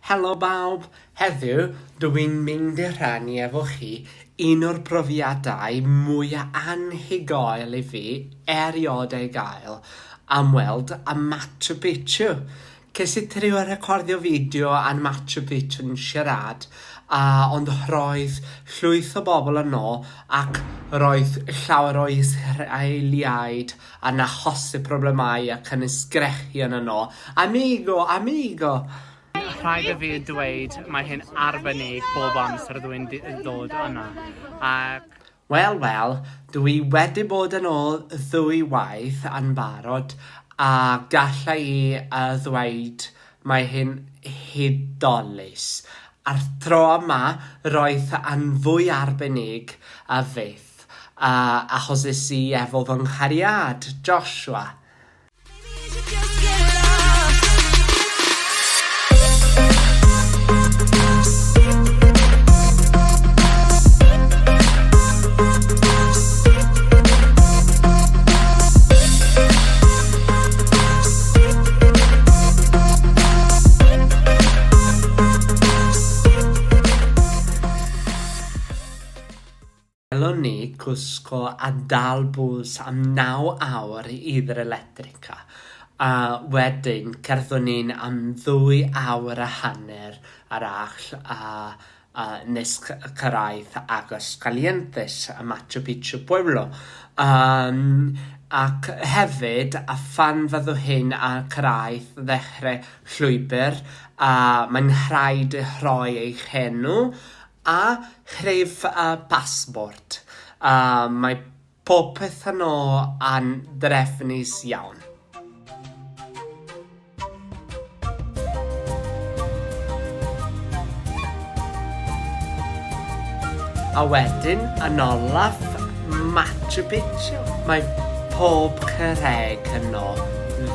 Helo bawb, heddiw dwi'n mynd i rhannu efo chi un o'r brofiadau mwyaf anhygoel I fi erioed ei gael ymweld â Machu Picchu. Ces I trio recordio fideo yn Machu Picchu yn siarad, ond roedd llwyth o bobl yno ac roedd llawer o Israeliaid yn achosi problemau ac yn ysgrechion yno. Amigo! Rhaid I fi dweud mae hyn arbennig bob amser dwi'n ddod yna. Wel, dwi wedi bod yn ôl 2 waith yn barod a gallai I ddweud mae hyn hudolus. A'r tro yma roedd yn fwy arbennig a fyth achos is I efo fy nghariad, Joshua. Elon ni cwsgo a dal bws am 9 awr i'r electrica. Wedyn, cerddon ni'n am 2 awr a hanner arall nes cyrraedd agos calientes a Machu Picchu Pueblo. Ac hefyd, a phan fyddw hyn a cyrraedd ddechrau llwybr, mae'n rhaid rhoi ei chenw a chrif pasbort. Mae popeth yno yn drefnus iawn. A wedyn, yn olaf, Machu Picchu. Mae pob cyrreg yno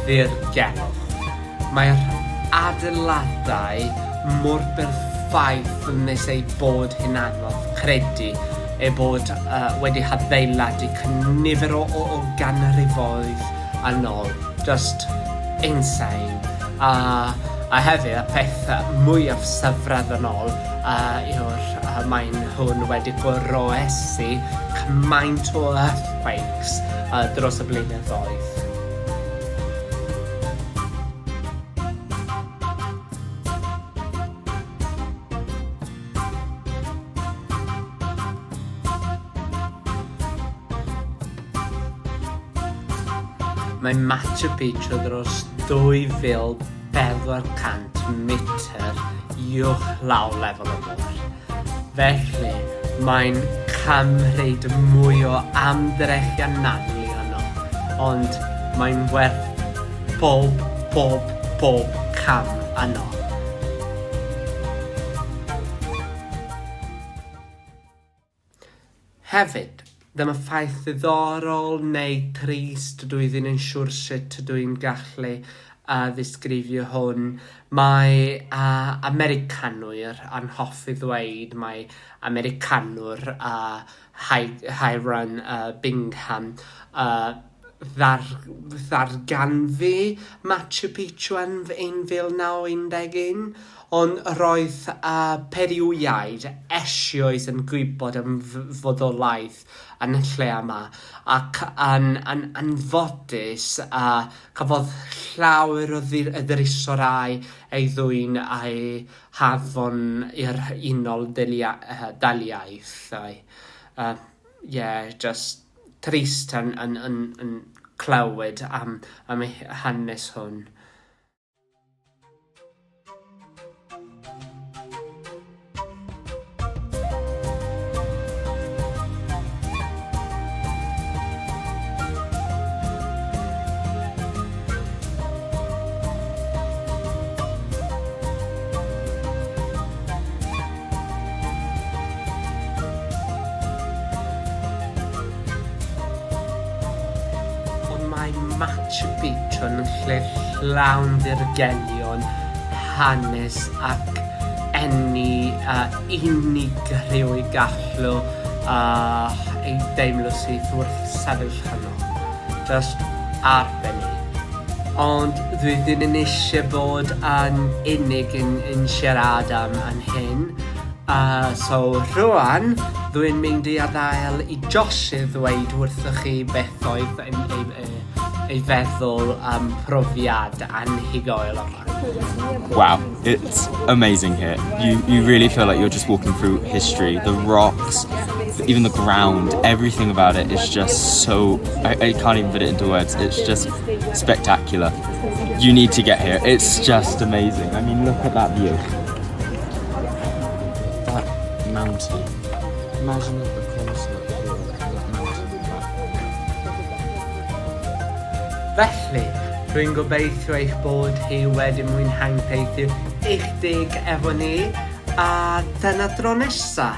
ddirgelwch. Mae'r adeiladau mor berffaith nes ei bod hyn anodd credu ei bod wedi hadeiladu nifer o ganrifoedd yn ôl. Just insane. A hefyd, y peth mwyaf syfredd yn ôl yw'r mae'n hwn wedi goroesi cymaint o earthquakes dros y blynyddoedd. Mae Machu Picchu dros 2,400 metr uwch law lefel y môr. Felly, mae'n cymryd mwy o amdrechianadlu yno, ond mae'n werth pob cam yno. Hefyd, dyma ffaith ddiddorol neu trist dwi ddim yn siŵr sut dwi'n gallu ddisgrifio hwn. Mae Americanwyr yn hoffi ddweud mae Americanwr Hiram Bingham ddarganfu Machu Picchu yn 1911, ond roedd Peidiwch eisoes yn gwybod am fodolaeth yn y lle yma ac yn fodus cafodd llawer o ddrysorau ei ddwyn a'i hafon i'r unol daliaethau. Just trist yn clywed am ei hanes hwn. Mae Machu Picchu yn lle llawn dirgelion, hanes ac enni unigryw I gallu ei deimlo sydd wrth sefyll yno. Just arbennig. ond dwi ddim yn eisiau bod yn unig yn siarad am hyn. So rwan, dwi'n mynd i adael i Josh i ddweud wrthych chi beth oedd ei feddwl am profiad anhygoel yma. Wow, it's amazing here. You really feel like you're just walking through history. The rocks, even the ground, everything about it is just so... I can't even put it into words. It's just spectacular. You need to get here. It's just amazing. I mean, look at that view. That mountain. Imagine if the closer here, that mountain. Felly, dwi'n gobeithio eich bod chi wedi mwynhau teithio eich dig efo ni, a dyna dro nesa.